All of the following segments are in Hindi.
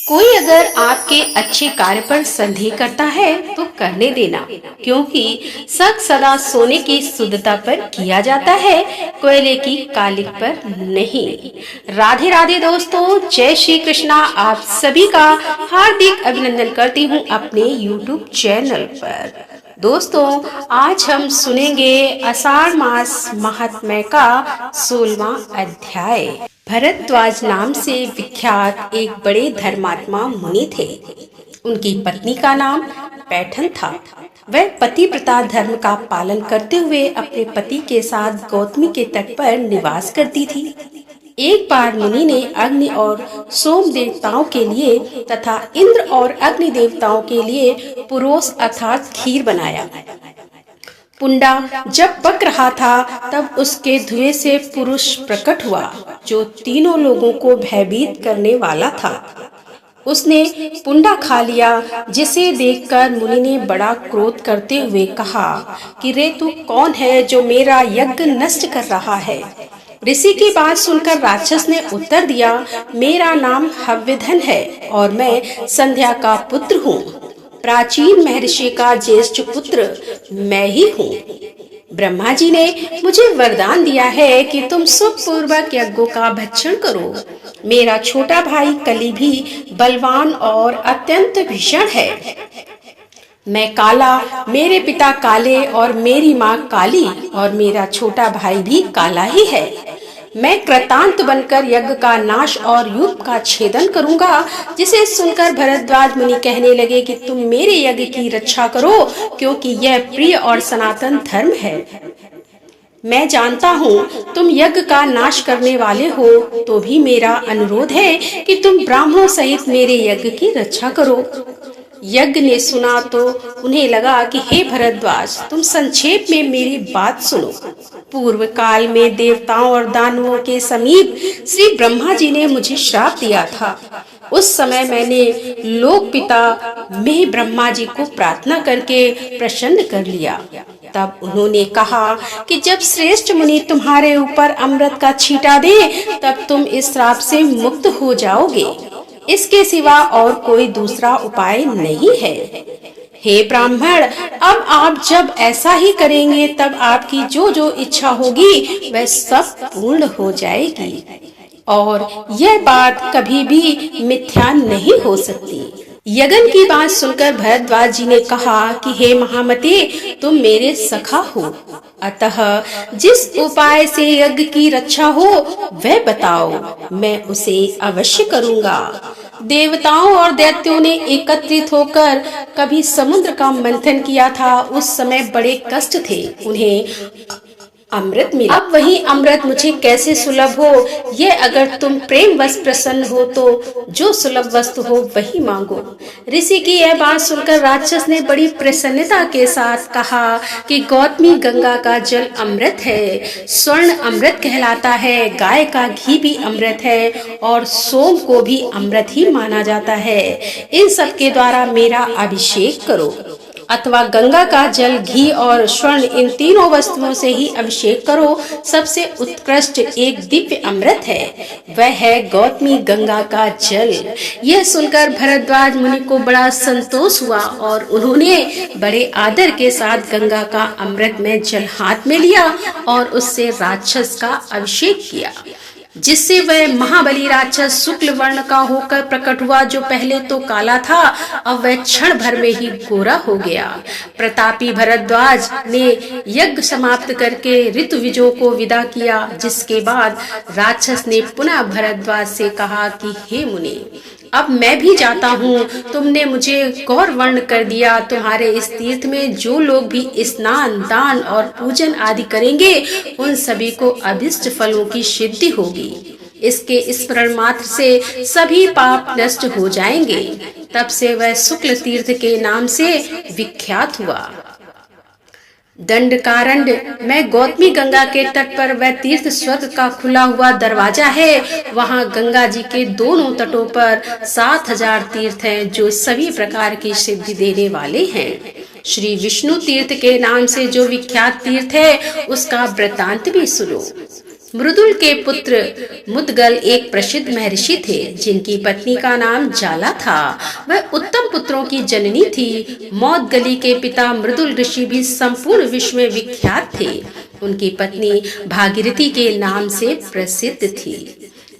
कोई अगर आपके अच्छे कार्य पर संदेह करता है तो करने देना, क्योंकि शक सदा सोने की शुद्धता पर किया जाता है, कोयले की कालिक पर नहीं। राधे राधे दोस्तों, जय श्री कृष्णा। आप सभी का हार्दिक अभिनंदन करती हूँ अपने YouTube चैनल पर। दोस्तों, आज हम सुनेंगे आषाढ़ मास महात्म्य का 16वां अध्याय। भरद्वाज नाम से विख्यात एक बड़े धर्मात्मा मुनि थे। उनकी पत्नी का नाम पैठन था। वह पतिव्रता धर्म का पालन करते हुए अपने पति के साथ गौतमी के तट पर निवास करती थी। एक बार मुनि ने अग्नि और सोम देवताओं के लिए तथा इंद्र और अग्नि देवताओं के लिए पुरोस अर्थात खीर बनाया। पुंडा जब पक रहा था तब उसके धुएं से पुरुष प्रकट हुआ, जो तीनों लोगों को भयभीत करने वाला था। उसने पुंडा खा लिया, जिसे देखकर मुनि ने बड़ा क्रोध करते हुए कहा कि रे तू कौन है जो मेरा यज्ञ नष्ट कर रहा है। ऋषि की बात सुनकर राक्षस ने उत्तर दिया, मेरा नाम हव्यधन है और मैं संध्या का पुत्र हूँ। प्राचीन महर्षि का ज्येष्ठ पुत्र मैं ही हूँ। ब्रह्मा जी ने मुझे वरदान दिया है कि तुम सुखपूर्वक यज्ञों का भक्षण करो। मेरा छोटा भाई कली भी बलवान और अत्यंत भीषण है। मैं काला, मेरे पिता काले और मेरी माँ काली और मेरा छोटा भाई भी काला ही है। मैं कृतांत बनकर यज्ञ का नाश और युग का छेदन करूंगा। जिसे सुनकर भरद्वाज मुनि कहने लगे कि तुम मेरे यज्ञ की रक्षा करो, क्योंकि यह प्रिय और सनातन धर्म है। मैं जानता हूँ तुम यज्ञ का नाश करने वाले हो, तो भी मेरा अनुरोध है कि तुम ब्राह्मणों सहित मेरे यज्ञ की रक्षा करो। यज्ञ ने सुना तो उन्हें लगा कि हे भरद्वाज, तुम संक्षेप में मेरी बात सुनो। पूर्व काल में देवताओं और दानवों के समीप श्री ब्रह्मा जी ने मुझे श्राप दिया था। उस समय मैंने लोक पिता में ब्रह्मा जी को प्रार्थना करके प्रसन्न कर लिया। तब उन्होंने कहा कि जब श्रेष्ठ मुनि तुम्हारे ऊपर अमृत का छींटा दे, तब तुम इस श्राप से मुक्त हो जाओगे। इसके सिवा और कोई दूसरा उपाय नहीं है। हे ब्राह्मण, अब आप जब ऐसा ही करेंगे तब आपकी जो जो इच्छा होगी वह सब पूर्ण हो जाएगी और यह बात कभी भी मिथ्या नहीं हो सकती। यज्ञ की बात सुनकर भरद्वाज जी ने कहा कि हे महामते, तुम मेरे सखा हो, अतः जिस उपाय से यज्ञ की रक्षा हो वह बताओ, मैं उसे अवश्य करूँगा। देवताओं और दैत्यों ने एकत्रित होकर कभी समुद्र का मंथन किया था। उस समय बड़े कष्ट थे, उन्हें अमृत मिला। अब वही अमृत मुझे कैसे सुलभ हो, यह अगर तुम प्रेम वश प्रसन्न हो तो जो सुलभ वस्तु हो वही मांगो। ऋषि की यह बात सुनकर राक्षस ने बड़ी प्रसन्नता के साथ कहा कि गौतमी गंगा का जल अमृत है, स्वर्ण अमृत कहलाता है, गाय का घी भी अमृत है और सोम को भी अमृत ही माना जाता है। इन सब के द्वारा मेरा अभिषेक करो, अथवा गंगा का जल, घी और स्वर्ण, इन तीनों वस्तुओं से ही अभिषेक करो। सबसे उत्कृष्ट एक दिव्य अमृत है, वह है गौतमी गंगा का जल। यह सुनकर भरद्वाज मुनि को बड़ा संतोष हुआ और उन्होंने बड़े आदर के साथ गंगा का अमृत में जल हाथ में लिया और उससे राक्षस का अभिषेक किया, जिससे वह महाबली राक्षस शुक्ल वर्ण का होकर प्रकट हुआ। जो पहले तो काला था, अब वह क्षण भर में ही गोरा हो गया। प्रतापी भरद्वाज ने यज्ञ समाप्त करके ऋतुविजों को विदा किया, जिसके बाद राक्षस ने पुनः भरद्वाज से कहा कि हे मुनि, अब मैं भी जाता हूँ। तुमने मुझे गौर वर्ण कर दिया। तुम्हारे इस तीर्थ में जो लोग भी स्नान, दान और पूजन आदि करेंगे, उन सभी को अभिष्ट फलों की सिद्धि होगी। इसके स्मरण मात्र से सभी पाप नष्ट हो जाएंगे। तब से वह शुक्ल तीर्थ के नाम से विख्यात हुआ। दंडकारण्य में गौतमी गंगा के तट पर वह तीर्थ स्वर्ग का खुला हुआ दरवाजा है। वहाँ गंगा जी के दोनों तटों पर 7000 तीर्थ हैं, जो सभी प्रकार की सिद्धि देने वाले हैं। श्री विष्णु तीर्थ के नाम से जो विख्यात तीर्थ है, उसका वृतांत भी सुनो। मृदुल के पुत्र मुदगल एक प्रसिद्ध महर्षि थे, जिनकी पत्नी का नाम जाला था। वह उत्तम पुत्रों की जननी थी। मौदगली के पिता मृदुल ऋषि भी संपूर्ण विश्व में विख्यात थे। उनकी पत्नी भागीरथी के नाम से प्रसिद्ध थी।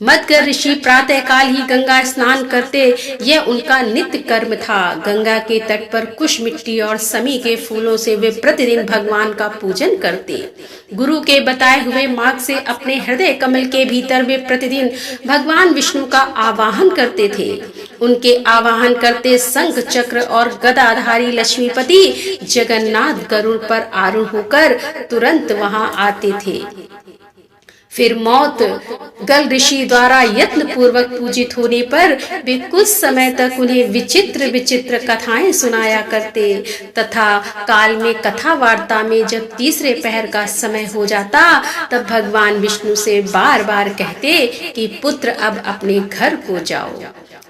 मदगर ऋषि प्रातः काल ही गंगा स्नान करते, यह उनका नित्य कर्म था। गंगा के तट पर कुश मिट्टी और समी के फूलों से वे प्रतिदिन भगवान का पूजन करते। गुरु के बताए हुए मार्ग से अपने हृदय कमल के भीतर वे प्रतिदिन भगवान विष्णु का आवाहन करते थे। उनके आवाहन करते शंख चक्र और गदाधारी लक्ष्मीपति जगन्नाथ गरुड़ पर आरूढ़ होकर तुरंत वहां आते थे। फिर मौत गल ऋषि द्वारा यत्न पूर्वक पूजित होने पर वे कुछ समय तक उन्हें विचित्र विचित्र कथाएं सुनाया करते तथा काल में कथा वार्ता में जब तीसरे पहर का समय हो जाता तब भगवान विष्णु से बार बार कहते कि पुत्र अब अपने घर को जाओ,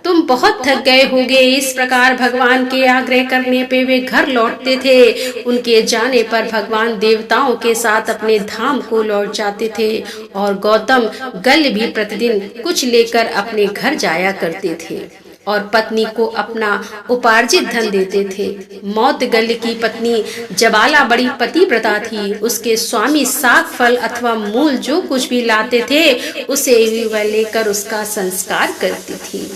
तुम बहुत थक गए होगे। इस प्रकार भगवान के आग्रह करने पे वे घर लौटते थे। उनके जाने पर भगवान देवताओं के साथ अपने धाम को लौट जाते थे और गौतम गल भी प्रतिदिन कुछ लेकर अपने घर जाया करते थे और पत्नी को अपना उपार्जित धन देते थे। मौत गल की पत्नी जबाला बड़ी पतिव्रता थी। उसके स्वामी साग फल अथवा मूल जो कुछ भी लाते थे उसे वह लेकर उसका संस्कार करती थी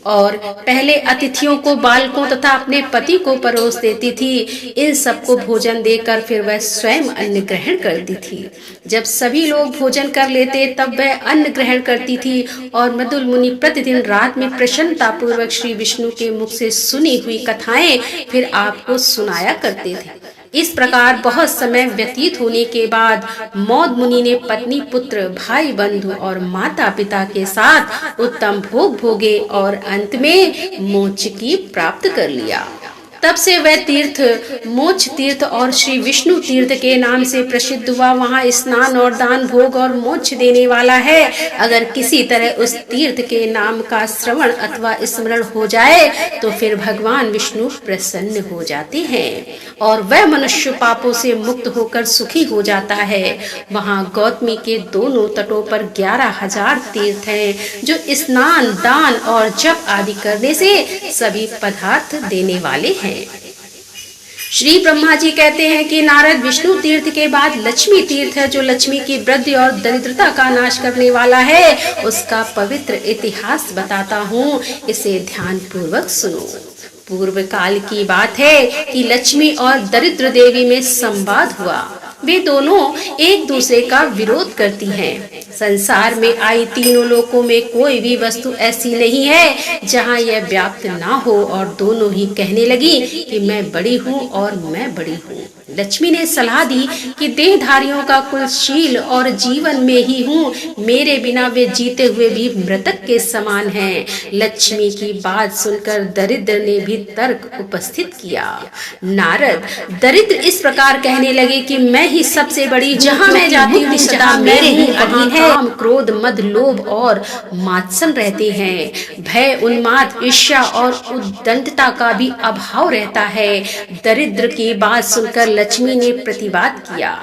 और पहले अतिथियों को, बालकों तथा अपने पति को परोस देती थी। इन सबको भोजन देकर फिर वह स्वयं अन्न ग्रहण करती थी। जब सभी लोग भोजन कर लेते तब वह अन्न ग्रहण करती थी और मृदुल मुनि प्रतिदिन रात में प्रसन्नता पूर्वक श्री विष्णु के मुख से सुनी हुई कथाएं फिर आपको सुनाया करते थे। इस प्रकार बहुत समय व्यतीत होने के बाद मौद मुनि ने पत्नी, पुत्र, भाई बंधु और माता पिता के साथ उत्तम भोग भोगे और अंत में मोक्ष की प्राप्त कर लिया। तब से वह तीर्थ मोक्ष तीर्थ और श्री विष्णु तीर्थ के नाम से प्रसिद्ध हुआ। वहाँ स्नान और दान, भोग और मोक्ष देने वाला है। अगर किसी तरह उस तीर्थ के नाम का श्रवण अथवा स्मरण हो जाए तो फिर भगवान विष्णु प्रसन्न हो जाते हैं और वह मनुष्य पापों से मुक्त होकर सुखी हो जाता है। वहाँ गौतमी के दोनों तटों पर 11,000 तीर्थ हैं जो स्नान, दान और जप आदि करने से सभी पदार्थ देने वाले हैं। श्री ब्रह्मा जी कहते हैं कि नारद विष्णु तीर्थ के बाद लक्ष्मी तीर्थ है जो लक्ष्मी की वृद्धि और दरिद्रता का नाश करने वाला है। उसका पवित्र इतिहास बताता हूँ, इसे ध्यान पूर्वक सुनो। पूर्व काल की बात है कि लक्ष्मी और दरिद्र देवी में संवाद हुआ। वे दोनों एक दूसरे का विरोध करती हैं। संसार में आई तीनों लोकों में कोई भी वस्तु ऐसी नहीं है जहाँ यह व्याप्त ना हो और दोनों ही कहने लगी कि मैं बड़ी हूँ और मैं बड़ी हूँ। लक्ष्मी ने सलाह दी कि देहधारियों का कुलशील और जीवन में ही हूँ, मेरे बिना वे जीते हुए भी मृतक के समान हैं। लक्ष्मी की बात सुनकर दरिद्र ने भी तर्क उपस्थित किया। नारद दरिद्र इस प्रकार कहने लगे कि मैं ही सबसे बड़ी, जहाँ मैं जाती हूँ सदा मेरे ही अधीन है। काम, क्रोध, मद, लोभ और मात्सर्य रहते हैं। भय, उन्माद, ईर्ष्या और उद्दंडता का भी अभाव रहता है। दरिद्र की बात सुनकर लक्ष्मी ने प्रतिवाद किया,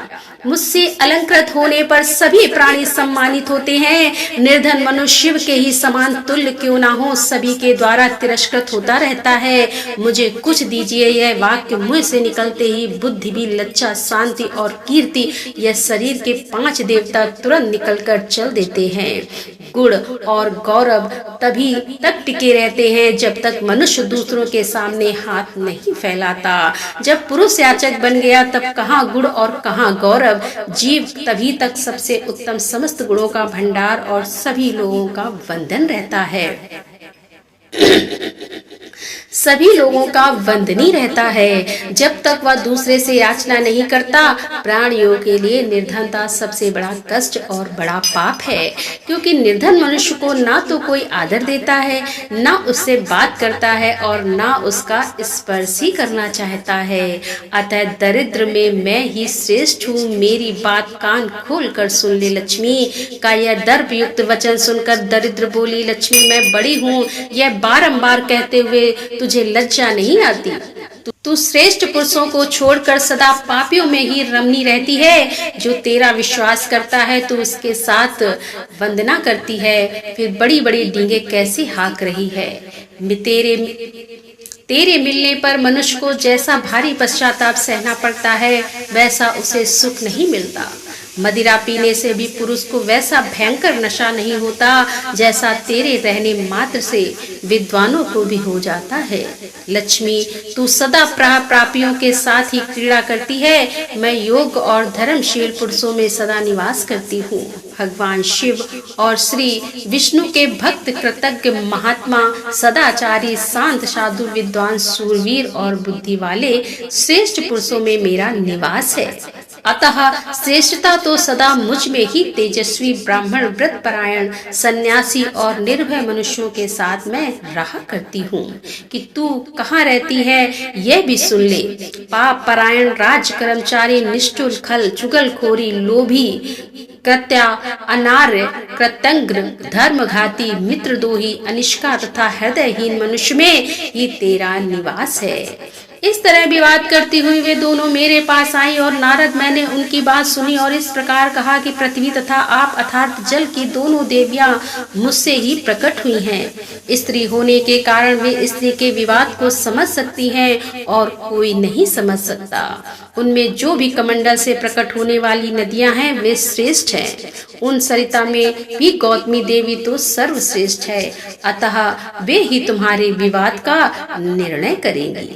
मुझसे अलंकृत होने पर सभी प्राणी सम्मानित होते हैं। निर्धन मनुष्य शिव के ही समान तुल्य क्यों ना हो, सभी के द्वारा तिरस्कृत होता रहता है। मुझे कुछ दीजिए। यह वाक्य मुंह से निकलते ही बुद्धि भी, लज्जा, शांति और कीर्ति, यह शरीर के 5 देवता तुरंत निकलकर चल देते हैं। गुण और गौरव तभी तक टिके रहते हैं जब तक मनुष्य दूसरों के सामने हाथ नहीं फैलाता। जब पुरुष याचक बन गया तब कहाँ गुण और कहाँ गौरव। जीव तभी तक सबसे उत्तम समस्त गुणों का भंडार और सभी लोगों का वंदन रहता है। सभी लोगों का वंदनीय रहता है जब तक वह दूसरे से याचना नहीं करता। प्राणियों के लिए निर्धनता सबसे बड़ा कष्ट और बड़ा पाप है, क्योंकि निर्धन मनुष्य को ना तो कोई आदर देता है, ना उससे बात करता है और ना उसका स्पर्श ही करना चाहता है। अतः दरिद्र में मैं ही श्रेष्ठ हूँ। मेरी बात कान खोल कर सुन ले। लक्ष्मी का यह दर्प युक्त वचन सुनकर दरिद्र बोली, लक्ष्मी मैं बड़ी हूँ, यह बारंबार कहते हुए तुझे लज्जा नहीं आती? तू श्रेष्ठ पुरुषों को छोड़कर सदा पापियों में ही रमनी रहती है। जो तेरा विश्वास करता है तू उसके साथ वंदना करती है, फिर बड़ी बड़ी डींगे कैसे हाँक रही है। तेरे मिलने पर मनुष्य को जैसा भारी पश्चाताप सहना पड़ता है, वैसा उसे सुख नहीं मिलता। मदिरा पीने से भी पुरुष को वैसा भयंकर नशा नहीं होता जैसा तेरे रहने मात्र से विद्वानों को भी हो जाता है। लक्ष्मी, तू सदा प्रापियों के साथ ही क्रीड़ा करती है। मैं योग और धर्मशील पुरुषों में सदा निवास करती हूँ। भगवान शिव और श्री विष्णु के भक्त, कृतज्ञ महात्मा, सदाचारी, शांत, साधु, विद्वान, सूरवीर और बुद्धि वाले श्रेष्ठ पुरुषों में मेरा निवास है। अतः श्रेष्ठता तो सदा मुझ में ही तेजस्वी ब्राह्मण, व्रत परायण, सन्यासी और निर्भय मनुष्यों के साथ मैं रहा करती हूँ। कि तू कहाँ रहती है यह भी सुन ले। पाप परायण, राज कर्मचारी, निष्ठुर, खल, चुगलखोरी, लोभी, कृत्या, अनार्य, कृतंग्र, धर्मघाती, मित्रद्रोही, अनिष्का तथा हृदयहीन मनुष्य में ही तेरा निवास है। इस तरह विवाद करती हुई वे दोनों मेरे पास आई और नारद, मैंने उनकी बात सुनी और इस प्रकार कहा कि पृथ्वी तथा आप अर्थात जल की दोनों देवियां मुझसे ही प्रकट हुई हैं। स्त्री होने के कारण वे स्त्री के विवाद को समझ सकती हैं और कोई नहीं समझ सकता। उनमें जो भी कमंडल से प्रकट होने वाली नदियां हैं वे श्रेष्ठ हैं। उन सरिता में भी गौतमी देवी तो सर्वश्रेष्ठ है। अतः वे ही तुम्हारे विवाद का निर्णय करेंगी।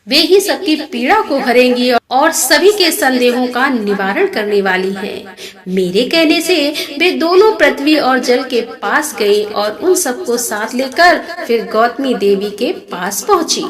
वे ही सबकी पीड़ा को हरेंगी और सभी के संदेहों का निवारण करने वाली हैं। मेरे कहने से वे दोनों पृथ्वी और जल के पास गई और उन सबको साथ लेकर फिर गौतमी देवी के पास पहुंची।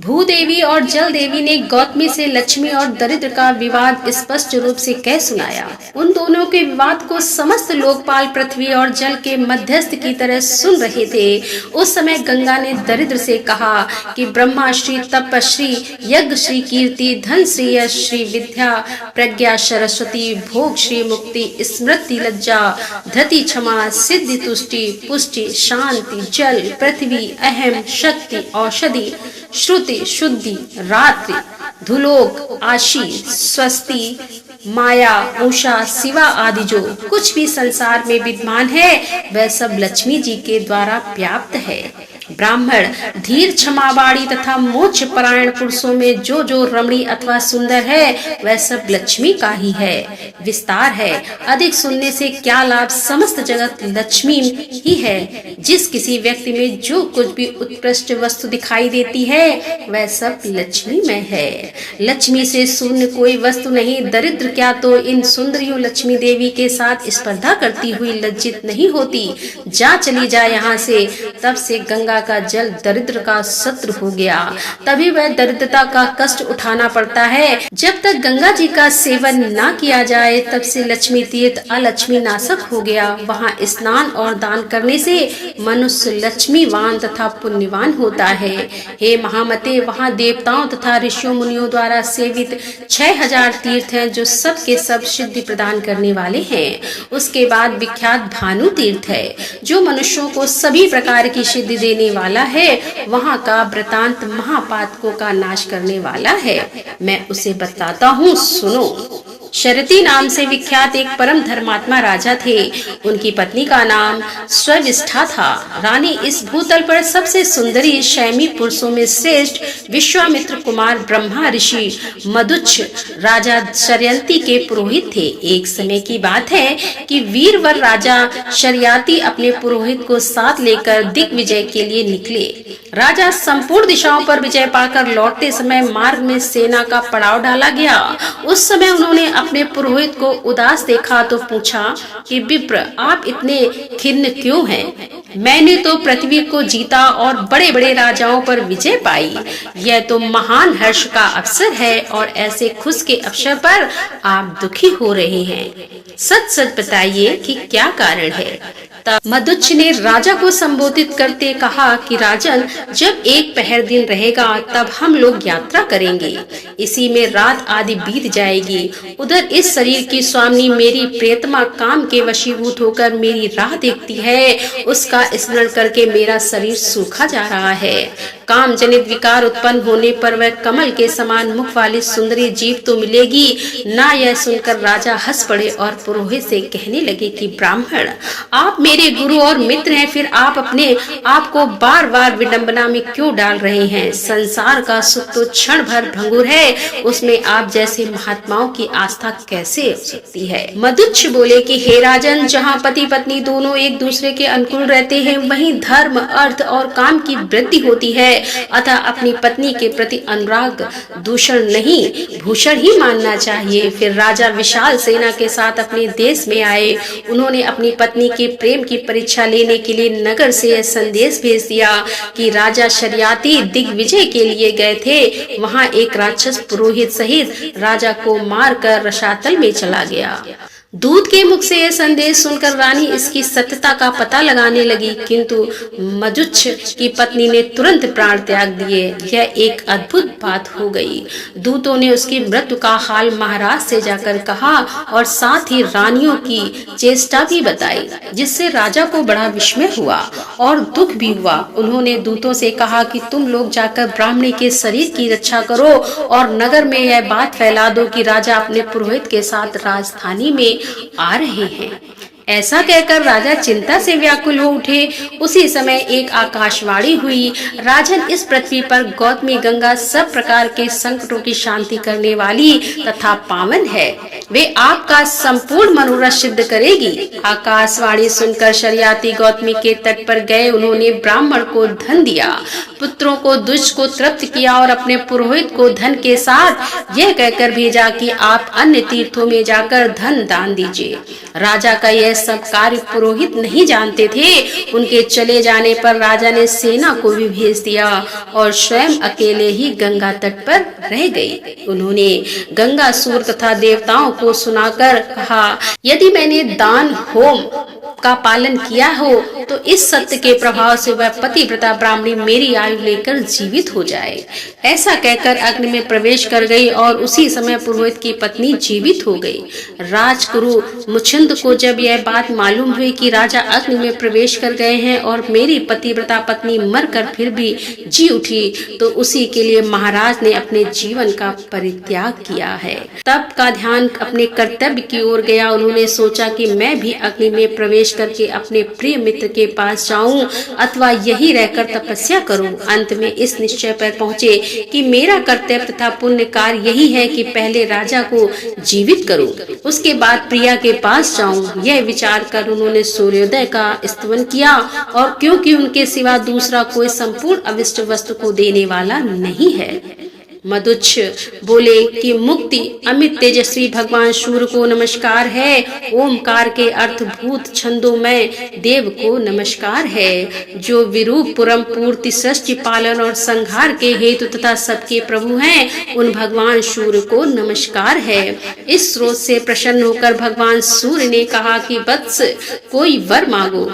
भूदेवी और जल देवी ने गौतमी से लक्ष्मी और दरिद्र का विवाद स्पष्ट रूप से कह सुनाया। उन दोनों के विवाद को समस्त लोकपाल पृथ्वी और जल के मध्यस्थ की तरह सुन रहे थे। उस समय गंगा ने दरिद्र से कहा कि ब्रह्मा श्री तपश्री, यज्ञ श्री कीर्ति, धन श्री यश, श्री विद्या, प्रज्ञा सरस्वती, भोग श्री मुक्ति, स्मृति लज्जा, धति क्षमा, सिद्धि तुष्टि, पुष्टि, शांति, जल, पृथ्वी, अहम, शक्ति, औषधि, श्रुति, शुद्धि, रात्रि, धुलोक, आशी, स्वस्ति, माया, उषा, शिवा आदि जो कुछ भी संसार में विद्यमान है वह सब लक्ष्मी जी के द्वारा व्याप्त है। ब्राह्मण, धीर, क्षमावाणी तथा मोक्ष परायण पुरुषों में जो जो रमणी अथवा सुंदर है वह सब लक्ष्मी का ही है। विस्तार है, अधिक सुनने से क्या लाभ, समस्त जगत लक्ष्मी ही है। जिस किसी व्यक्ति में जो कुछ भी उत्कृष्ट वस्तु दिखाई देती है वह सब लक्ष्मी में है। लक्ष्मी से शून्य कोई वस्तु नहीं। दरिद्र क्या तो इन सुंदरियों लक्ष्मी देवी के साथ स्पर्धा करती हुई लज्जित नहीं होती। जा चली जा यहाँ से। तब से गंगा का जल दरिद्र का शत्रु हो गया। तभी वह दरिद्रता का कष्ट उठाना पड़ता है। जब तक गंगा जी का सेवन ना किया जाए तब से लक्ष्मी तीर्थ अलक्ष्मी नाशक हो गया। वहाँ स्नान और दान करने से मनुष्य लक्ष्मीवान तथा पुण्यवान होता है। हे महामते, वहाँ देवताओं तथा ऋषियों मुनियों द्वारा सेवित 6000 तीर्थ हैं जो सब के सब सिद्धि प्रदान करने वाले हैं। उसके बाद विख्यात भानु तीर्थ है जो मनुष्यों को सभी प्रकार की सिद्धि देने वाला है। वहाँ का वृतांत महापातकों का नाश करने वाला है। मैं उसे बताता हूँ, सुनो। शरती नाम से विख्यात एक परम धर्मात्मा राजा थे। उनकी पत्नी का नाम स्वर्विष्ठा था। रानी इस भूतल पर सबसे सुंदरी शैमी पुरुषों में श्रेष्ठ विश्वामित्र कुमार ब्रह्मा ऋषि मधुच्छ राजा शर्यंती के पुरोहित थे। एक समय की बात है कि वीरवर राजा शर्याती अपने पुरोहित को साथ लेकर दिग्विजय के लिए निकले। राजा संपूर्ण दिशाओं पर विजय पाकर लौटते समय मार्ग में सेना का पड़ाव डाला गया। उस समय उन्होंने अपने पुरोहित को उदास देखा तो पूछा कि विप्र, आप इतने खिन्न क्यों हैं? मैंने तो पृथ्वी को जीता और बड़े बड़े राजाओं पर विजय पाई। यह तो महान हर्ष का अवसर है और ऐसे खुश के अवसर पर आप दुखी हो रहे हैं। सच सच बताइए कि क्या कारण है। तब मधुच्छ ने राजा को संबोधित करते कहा कि राजन, जब एक पहर दिन रहेगा तब हम लोग यात्रा करेंगे। इसी में रात आदि बीत जाएगी। उधर इस शरीर की स्वामिनी मेरी प्रियतमा काम के वशीभूत होकर मेरी राह देखती है। उसका स्मरण करके मेरा शरीर सूखा जा रहा है। काम जनित विकार उत्पन्न होने पर वह कमल के समान मुख वाली सुंदरी जीव तो मिलेगी ना। यह सुनकर राजा हंस पड़े और पुरोहित से कहने लगे कि ब्राह्मण, आप मेरे गुरु और मित्र हैं, फिर आप अपने आप को बार बार विडंबना में क्यों डाल रहे हैं? संसार का सुख तो क्षण भर भंगुर है, उसमें आप जैसे महात्माओं की आस्था कैसे हो सकती है? मदुच्छ बोले कि हे राजन, जहाँ पति पत्नी दोनों एक दूसरे के अनुकूल रहते हैं, वहीं धर्म, अर्थ और काम की वृद्धि होती है। अतः अपनी पत्नी के प्रति अनुराग दूषण नहीं, भूषण ही मानना चाहिए। फिर राजा विशाल सेना के साथ अपने देश में आए। उन्होंने अपनी पत्नी के प्रेम की परीक्षा लेने के लिए नगर से यह संदेश भेज दिया कि राजा शर्याती दिग्विजय के लिए गए थे। वहां एक राक्षस पुरोहित सहित राजा को मारकर रसातल में चला गया। दूत के मुख से यह संदेश सुनकर रानी इसकी सत्यता का पता लगाने लगी, किंतु मजुच्छ की पत्नी ने तुरंत प्राण त्याग दिए। यह एक अद्भुत बात हो गई। दूतों ने उसकी मृत्यु का हाल महाराज से जाकर कहा और साथ ही रानियों की चेष्टा भी बताई, जिससे राजा को बड़ा विस्मय हुआ और दुख भी हुआ। उन्होंने दूतों से कहा कि तुम लोग जाकर ब्राह्मणी के शरीर की रक्षा करो और नगर में यह बात फैला दो कि राजा अपने पुरोहित के साथ राजधानी में आ रहे हैं। ऐसा कहकर राजा चिंता से व्याकुल हो उठे। उसी समय एक आकाशवाणी हुई, राजन, इस पृथ्वी पर गौतमी गंगा सब प्रकार के संकटों की शांति करने वाली तथा पावन है। वे आपका संपूर्ण मनोरथ सिद्ध करेगी। आकाशवाणी सुनकर शर्याती गौतमी के तट पर गए। उन्होंने ब्राह्मण को धन दिया, पुत्रों को दुष्ट को तृप्त किया और अपने पुरोहित को धन के साथ यह कहकर भेजा कि आप अन्य तीर्थों में जाकर धन दान दीजिए। राजा का यह सब कार्य पुरोहित नहीं जानते थे। उनके चले जाने पर राजा ने सेना को भी भेज दिया और स्वयं अकेले ही गंगा तट पर रह गए। उन्होंने गंगा सूर तथा देवताओं को सुनाकर कहा, यदि मैंने दान होम का पालन किया हो तो इस सत्य के प्रभाव से वह पतिव्रता ब्राह्मणी मेरी आयु लेकर जीवित हो जाए। ऐसा कहकर अग्नि में प्रवेश कर गई और उसी समय पुरोहित की पत्नी जीवित हो गई। राजगुरु मुचिंद को जब यह बात मालूम हुई कि राजा अग्नि में प्रवेश कर गए हैं और मेरी पतिव्रता पत्नी मरकर फिर भी जी उठी, तो उसी के लिए महाराज ने अपने जीवन का परित्याग किया है। तब का ध्यान अपने कर्तव्य की ओर गया। उन्होंने सोचा कि मैं भी अग्नि में प्रवेश करके अपने प्रिय मित्र के पास जाऊं अथवा यही रहकर तपस्या करूं। अंत में इस निश्चय पर पहुंचे कि मेरा कर्तव्य तथा पुण्य कार्य यही है कि पहले राजा को जीवित करूं, उसके बाद प्रिया के पास जाऊं। यह विचार कर उन्होंने सूर्योदय का स्तवन किया, और क्योंकि उनके सिवा दूसरा कोई संपूर्ण अविष्ट वस्तु को देने वाला नहीं है। मदुच्छ बोले कि मुक्ति अमित तेजस्वी भगवान सूर्य को नमस्कार है। ओमकार के अर्थ भूत छंदोमय देव को नमस्कार है। जो विरूप पुरम पूर्ति सृष्टि पालन और संहार के हेतु तथा सबके प्रभु हैं, उन भगवान सूर्य को नमस्कार है। इस स्रोत से प्रसन्न होकर भगवान सूर्य ने कहा कि वत्स, कोई वर मांगो।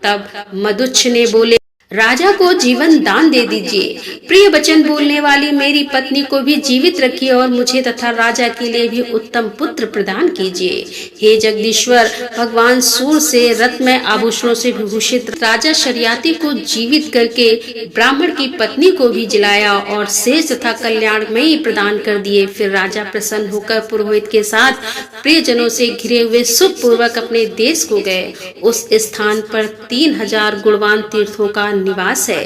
तब मदुच्छ ने बोले, राजा को जीवन दान दे दीजिए। प्रिय वचन बोलने वाली मेरी पत्नी को भी जीवित रखिए और मुझे तथा राजा के लिए भी उत्तम पुत्र प्रदान कीजिए। हे जगदीश्वर, भगवान सूर्य से रत्नमय आभूषणों से विभूषित राजा शर्याती को जीवित करके ब्राह्मण की पत्नी को भी जिलाया और शेष तथा कल्याणमयी प्रदान कर दिए। फिर राजा प्रसन्न होकर पुरोहित के साथ प्रियजनों से घिरे हुए सुख पूर्वक अपने देश को गए। उस स्थान पर 3000 गुणवान तीर्थों का निवास है।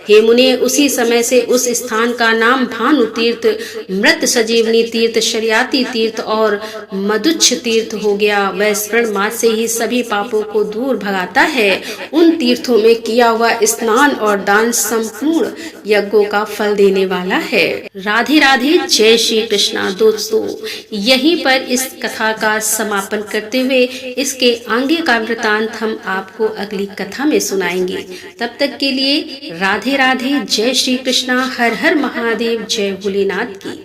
हे मुने, उसी समय से उस स्थान का नाम भानु तीर्थ, मृत संजीवनी तीर्थ, शर्याती तीर्थ और मदुच्छ तीर्थ हो गया। वह स्मरण मात्र से ही सभी पापों को दूर भगाता है। उन तीर्थों में किया हुआ स्नान और दान संपूर्ण यज्ञों का फल देने वाला है। राधे राधे, जय श्री कृष्णा। दोस्तों, यहीं पर इस कथा का समापन करते हुए इसके आगे का वृतांत हम आपको अगली कथा में सुनाएंगे। तब तक के लिए राधे राधे, जय श्री कृष्णा, हर हर महादेव, जय भोलेनाथ की।